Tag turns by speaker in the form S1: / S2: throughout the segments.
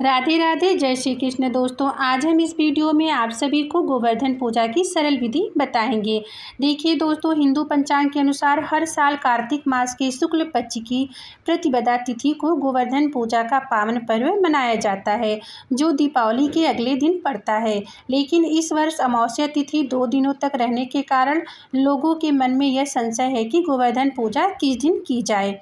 S1: राधे राधे, जय श्री कृष्ण। दोस्तों, आज हम इस वीडियो में आप सभी को गोवर्धन पूजा की सरल विधि बताएंगे। देखिए दोस्तों, हिंदू पंचांग के अनुसार हर साल कार्तिक मास के शुक्ल पक्ष की प्रतिपदा तिथि को गोवर्धन पूजा का पावन पर्व मनाया जाता है, जो दीपावली के अगले दिन पड़ता है। लेकिन इस वर्ष अमावस्या तिथि 2 दिनों तक रहने के कारण लोगों के मन में यह संशय है कि गोवर्धन पूजा किस दिन की जाए।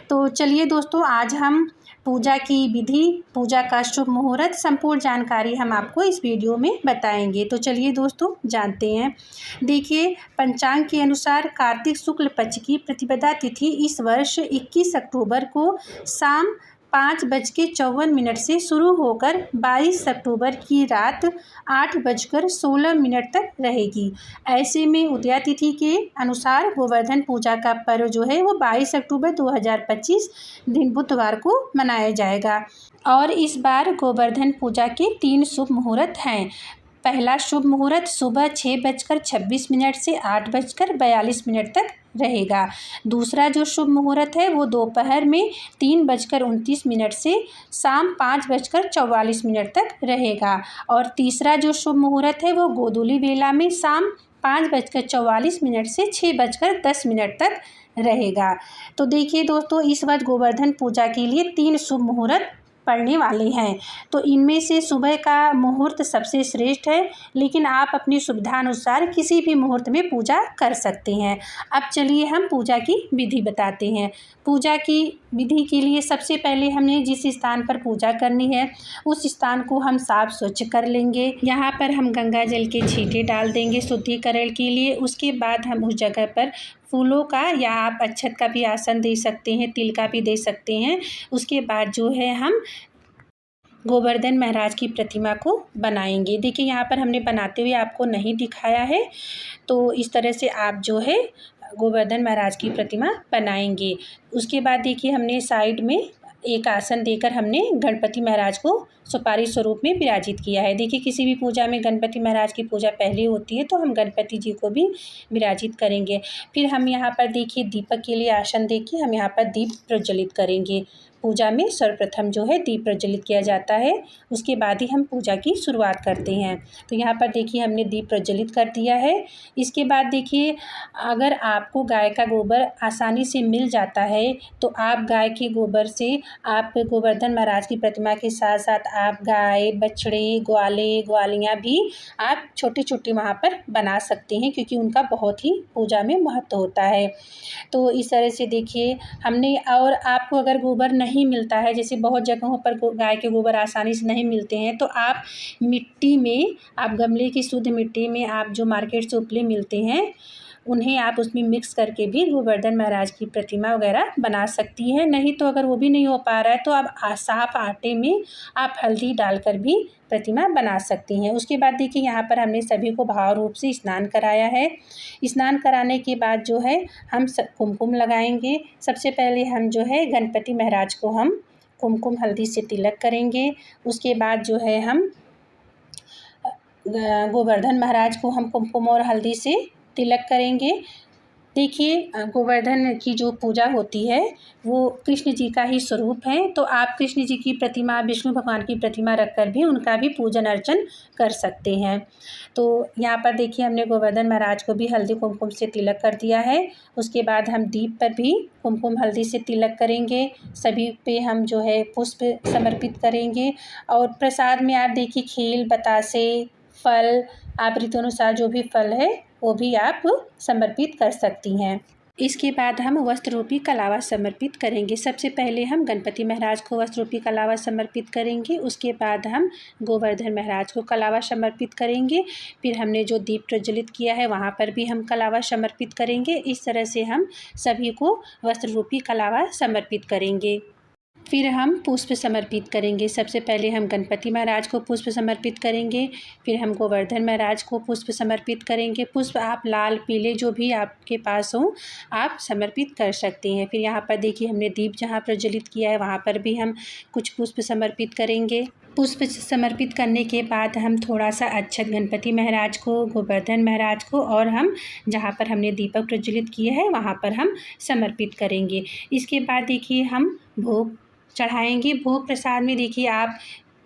S1: तो चलिए दोस्तों, आज हम पूजा की विधि, पूजा का शुभ मुहूर्त, संपूर्ण जानकारी हम आपको इस वीडियो में बताएंगे। तो चलिए दोस्तों, जानते हैं। देखिए, पंचांग के अनुसार कार्तिक शुक्ल पक्ष की प्रतिपदा तिथि इस वर्ष 21 अक्टूबर को शाम 5:54 से शुरू होकर 22 अक्टूबर की रात 8:16 तक रहेगी। ऐसे में उदया तिथि के अनुसार गोवर्धन पूजा का पर्व जो है वो 22 अक्टूबर 2025 दिन बुधवार को मनाया जाएगा। और इस बार गोवर्धन पूजा के 3 शुभ मुहूर्त हैं। पहला शुभ मुहूर्त सुबह 6:26 से 8:42 तक रहेगा। दूसरा जो शुभ मुहूर्त है वो दोपहर में 3:29 से शाम 5:44 तक रहेगा। और तीसरा जो शुभ मुहूर्त है वो गोधूली बेला में शाम 5:44 से 6:10 तक रहेगा। तो देखिए दोस्तों, इस बार गोवर्धन पूजा के लिए 3 शुभ मुहूर्त पड़ने वाले हैं। तो इनमें से सुबह का मुहूर्त सबसे श्रेष्ठ है, लेकिन आप अपनी सुविधानुसार किसी भी मुहूर्त में पूजा कर सकते हैं। अब चलिए हम पूजा की विधि बताते हैं। पूजा की विधि के लिए सबसे पहले हमें जिस स्थान पर पूजा करनी है उस स्थान को हम साफ स्वच्छ कर लेंगे। यहाँ पर हम गंगा जल के छींटे डाल देंगे शुद्धिकरण के लिए। उसके बाद हम उस जगह पर फूलों का या आप अक्षत का भी आसन दे सकते हैं, तिल का भी दे सकते हैं। उसके बाद जो है हम गोवर्धन महाराज की प्रतिमा को बनाएंगे। देखिए, यहाँ पर हमने बनाते हुए आपको नहीं दिखाया है, तो इस तरह से आप जो है गोवर्धन महाराज की प्रतिमा बनाएंगे। उसके बाद देखिए, हमने साइड में एक आसन देकर हमने गणपति महाराज को सुपारी स्वरूप में विराजित किया है। देखिए, किसी भी पूजा में गणपति महाराज की पूजा पहले होती है, तो हम गणपति जी को भी विराजित करेंगे। फिर हम यहाँ पर देखिए दीपक के लिए आसन देके हम यहाँ पर दीप प्रज्वलित करेंगे। पूजा में सर्वप्रथम जो है दीप प्रज्वलित किया जाता है, उसके बाद ही हम पूजा की शुरुआत करते हैं। तो यहाँ पर देखिए हमने दीप प्रज्वलित कर दिया है। इसके बाद देखिए, अगर आपको गाय का गोबर आसानी से मिल जाता है तो आप गाय के गोबर से आप गोवर्धन महाराज की प्रतिमा के साथ साथ आप गाय, बछड़े, ग्वाले, ग्वालियाँ भी आप छोटे छोटे वहाँ पर बना सकते हैं, क्योंकि उनका बहुत ही पूजा में महत्व होता है। तो इस तरह से देखिए हमने, और आपको अगर गोबर नहीं मिलता है, जैसे बहुत जगहों पर गाय के गोबर आसानी से नहीं मिलते हैं, तो आप मिट्टी में, आप गमले की शुद्ध मिट्टी में आप जो मार्केट से उपले मिलते हैं उन्हें आप उसमें मिक्स करके भी गोवर्धन महाराज की प्रतिमा वगैरह बना सकती हैं। नहीं तो अगर वो भी नहीं हो पा रहा है तो आप साफ आटे में आप हल्दी डालकर भी प्रतिमा बना सकती हैं। उसके बाद देखिए, यहाँ पर हमने सभी को भाव रूप से स्नान कराया है। स्नान कराने के बाद जो है हम कुमकुम लगाएंगे। सबसे पहले हम जो है गणपति महाराज को हम कुमकुम हल्दी से तिलक करेंगे। उसके बाद जो है हम गोवर्धन महाराज को हम कुमकुम और हल्दी से तिलक करेंगे। देखिए, गोवर्धन की जो पूजा होती है वो कृष्ण जी का ही स्वरूप है, तो आप कृष्ण जी की प्रतिमा, विष्णु भगवान की प्रतिमा रखकर भी उनका भी पूजन अर्चन कर सकते हैं। तो यहाँ पर देखिए हमने गोवर्धन महाराज को भी हल्दी कुमकुम से तिलक कर दिया है। उसके बाद हम दीप पर भी कुमकुम हल्दी से तिलक करेंगे। सभी पे हम जो है पुष्प समर्पित करेंगे। और प्रसाद में आप देखिए खील, बतासे, फल, आप ऋतुनुसार जो भी फल है वो भी आप समर्पित कर सकती हैं। इसके बाद हम वस्त्र रूपी कलावा समर्पित करेंगे। सबसे पहले हम गणपति महाराज को वस्त्र रूपी कलावा समर्पित करेंगे। उसके बाद हम गोवर्धन महाराज को कलावा समर्पित करेंगे। फिर हमने जो दीप प्रज्वलित किया है वहाँ पर भी हम कलावा समर्पित करेंगे। इस तरह से हम सभी को वस्त्र रूपी कलावा समर्पित करेंगे। फिर हम पुष्प समर्पित करेंगे। सबसे पहले हम गणपति महाराज को पुष्प समर्पित करेंगे, फिर हम गोवर्धन महाराज को पुष्प समर्पित करेंगे। पुष्प आप लाल, पीले जो भी आपके पास हो आप समर्पित कर सकते हैं। फिर यहाँ पर देखिए हमने दीप जहाँ प्रज्वलित किया है वहाँ पर भी हम कुछ पुष्प समर्पित करेंगे। पुष्प समर्पित करने के बाद हम थोड़ा सा अक्षत गणपति महाराज को, गोवर्धन महाराज को और हम जहाँ पर हमने दीपक प्रज्वलित किया है वहाँ पर हम समर्पित करेंगे। इसके बाद देखिए हम भोग चढ़ाएंगे। भोग प्रसाद में देखिए आप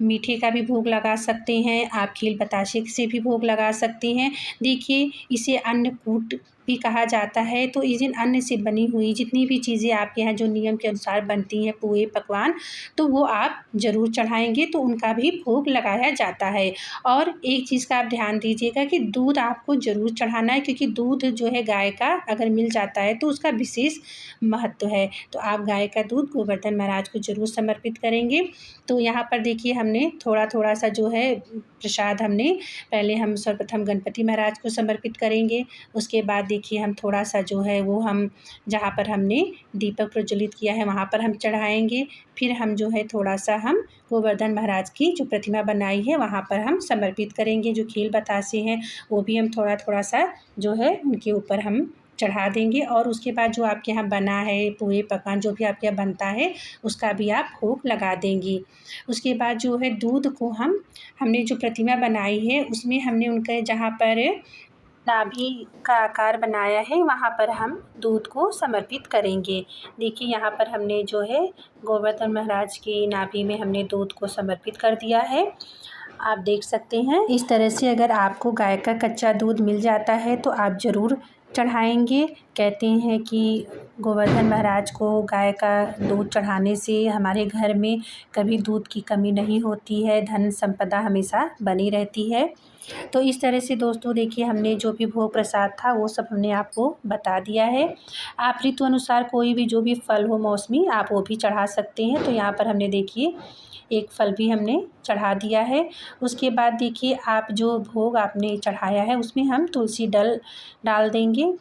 S1: मीठे का भी भोग लगा सकते हैं, आप खील बताशे से भी भोग लगा सकते हैं। देखिए, इसे अन्नकूट भी कहा जाता है। तो इस दिन अन्न से बनी हुई जितनी भी चीज़ें आपके यहाँ जो नियम के अनुसार बनती हैं, पुए पकवान, तो वो आप ज़रूर चढ़ाएँगे तो उनका भी भोग लगाया जाता है। और एक चीज़ का आप ध्यान दीजिएगा कि दूध आपको ज़रूर चढ़ाना है, क्योंकि दूध जो है गाय का अगर मिल जाता है तो उसका विशेष महत्व है। तो आप गाय का दूध गोवर्धन महाराज को ज़रूर समर्पित करेंगे। तो यहाँ पर देखिए, हमने थोड़ा-थोड़ा सा जो है प्रसाद हमने पहले हम सर्वप्रथम गणपति महाराज को समर्पित करेंगे। उसके बाद देखिए, हम थोड़ा-सा जो है वो हम जहाँ पर हमने दीपक प्रज्वलित किया है वहाँ पर हम चढ़ाएँगे। फिर हम जो है थोड़ा-सा हम गोवर्धन महाराज की जो प्रतिमा बनाई है वहाँ पर हम समर्पित करेंगे। जो खील बतासे हैं वो भी हम थोड़ा-थोड़ा सा जो है उनके ऊपर हम चढ़ा देंगे। और उसके बाद जो आपके यहाँ बना है पूए पकवान जो भी आपके यहाँ बनता है उसका भी आप भोग लगा देंगी। उसके बाद जो है दूध को हमने जो प्रतिमा बनाई है उसमें हमने उनके जहाँ पर नाभि का आकार बनाया है वहाँ पर हम दूध को समर्पित करेंगे। देखिए, यहाँ पर हमने जो है गोवर्धन महाराज की नाभि में हमने दूध को समर्पित कर दिया है, आप देख सकते हैं। इस तरह से अगर आपको गाय का कच्चा दूध मिल जाता है तो आप ज़रूर चढ़ाएँगे। कहते हैं कि गोवर्धन महाराज को गाय का दूध चढ़ाने से हमारे घर में कभी दूध की कमी नहीं होती है, धन संपदा हमेशा बनी रहती है। तो इस तरह से दोस्तों देखिए, हमने जो भी भोग प्रसाद था वो सब हमने आपको बता दिया है। आप ऋतु अनुसार कोई भी जो भी फल हो मौसमी आप वो भी चढ़ा सकते हैं। तो यहाँ पर हमने देखिए एक फल भी हमने चढ़ा दिया है। उसके बाद देखिए, आप जो भोग आपने चढ़ाया है उसमें हम तुलसी डाल देंगे।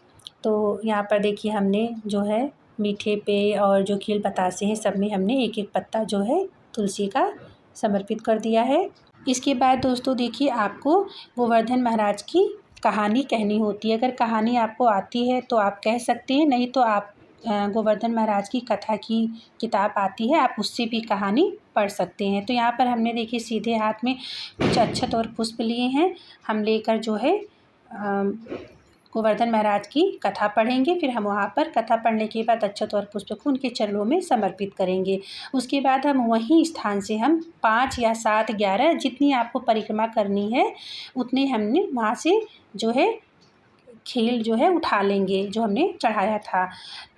S1: तो यहाँ पर देखिए, हमने जो है मीठे पे और जो खील बतासे हैं सब में हमने एक एक पत्ता जो है तुलसी का समर्पित कर दिया है। इसके बाद दोस्तों देखिए, आपको गोवर्धन महाराज की कहानी कहनी होती है। अगर कहानी आपको आती है तो आप कह सकते हैं, नहीं तो आप गोवर्धन महाराज की कथा की किताब आती है, आप उससे भी कहानी पढ़ सकते हैं। तो यहाँ पर हमने देखिए सीधे हाथ में कुछ अक्षत और पुष्प लिए हैं, हम लेकर जो है गोवर्धन महाराज की कथा पढ़ेंगे। फिर हम वहाँ पर कथा पढ़ने के बाद अक्षत और पुष्प को उनके चरणों में समर्पित करेंगे। उसके बाद हम वहीं स्थान से हम 5 या 7, 11 जितनी आपको परिक्रमा करनी है उतने हमने वहाँ से जो है खील जो है उठा लेंगे जो हमने चढ़ाया था।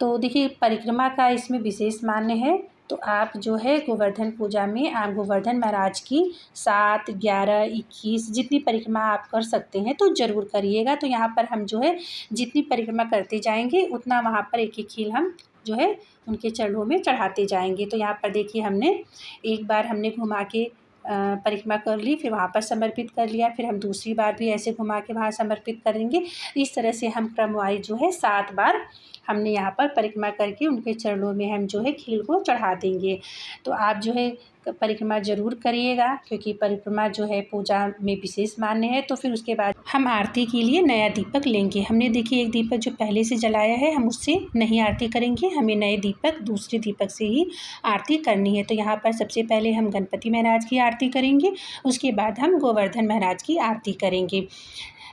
S1: तो देखिए, परिक्रमा का इसमें विशेष मान्य है। तो आप जो है गोवर्धन पूजा में आप गोवर्धन महाराज की 7, 11, 21 जितनी परिक्रमा आप कर सकते हैं तो ज़रूर करिएगा। तो यहाँ पर हम जो है जितनी परिक्रमा करते जाएंगे उतना वहाँ पर एक एक खील हम जो है उनके चरणों में चढ़ाते जाएंगे। तो यहाँ पर देखिए, हमने एक बार हमने घुमा के परिक्रमा कर ली, फिर वहाँ पर समर्पित कर लिया, फिर हम दूसरी बार भी ऐसे घुमा के वहाँ समर्पित करेंगे। इस तरह से हम क्रमवाइज जो है 7 बार हमने यहाँ पर परिक्रमा करके उनके चरणों में हम जो है खील को चढ़ा देंगे। तो आप जो है परिक्रमा ज़रूर करिएगा, क्योंकि परिक्रमा जो है पूजा में विशेष मान्य है। तो फिर उसके बाद हम आरती के लिए नया दीपक लेंगे। हमने देखिए एक दीपक जो पहले से जलाया है हम उससे नहीं आरती करेंगे, हमें नए दीपक दूसरे दीपक से ही आरती करनी है। तो यहाँ पर सबसे पहले हम गणपति महाराज की आरती करेंगे, उसके बाद हम गोवर्धन महाराज की आरती करेंगे।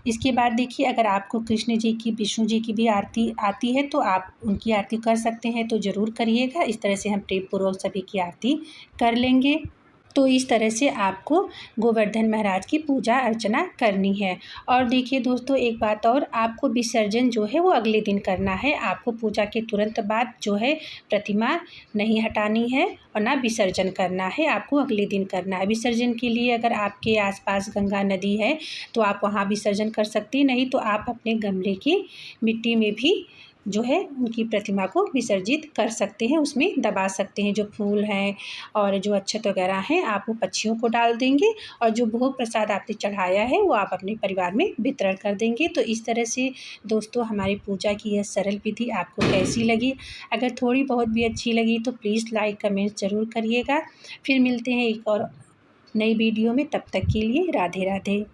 S1: इसके बाद देखिए, अगर आपको कृष्ण जी की, विष्णु जी की भी आरती आती है तो आप उनकी आरती कर सकते हैं, तो ज़रूर करिएगा। इस तरह से हम प्रेमपूर्वक सभी की आरती कर लेंगे। तो इस तरह से आपको गोवर्धन महाराज की पूजा अर्चना करनी है। और देखिए दोस्तों, एक बात और, आपको विसर्जन जो है वो अगले दिन करना है। आपको पूजा के तुरंत बाद जो है प्रतिमा नहीं हटानी है और ना विसर्जन करना है, आपको अगले दिन करना है। विसर्जन के लिए अगर आपके आसपास गंगा नदी है तो आप वहाँ विसर्जन कर सकती हैं, नहीं तो आप अपने गमले की मिट्टी में भी जो है उनकी प्रतिमा को विसर्जित कर सकते हैं, उसमें दबा सकते हैं। जो फूल हैं और जो अक्षत वगैरह हैं आप वो पक्षियों को डाल देंगे, और जो भोग प्रसाद आपने चढ़ाया है वो आप अपने परिवार में वितरण कर देंगे। तो इस तरह से दोस्तों हमारी पूजा की यह सरल विधि आपको कैसी लगी? अगर थोड़ी बहुत भी अच्छी लगी तो प्लीज़ लाइक कमेंट ज़रूर करिएगा। फिर मिलते हैं एक और नई वीडियो में, तब तक के लिए राधे राधे।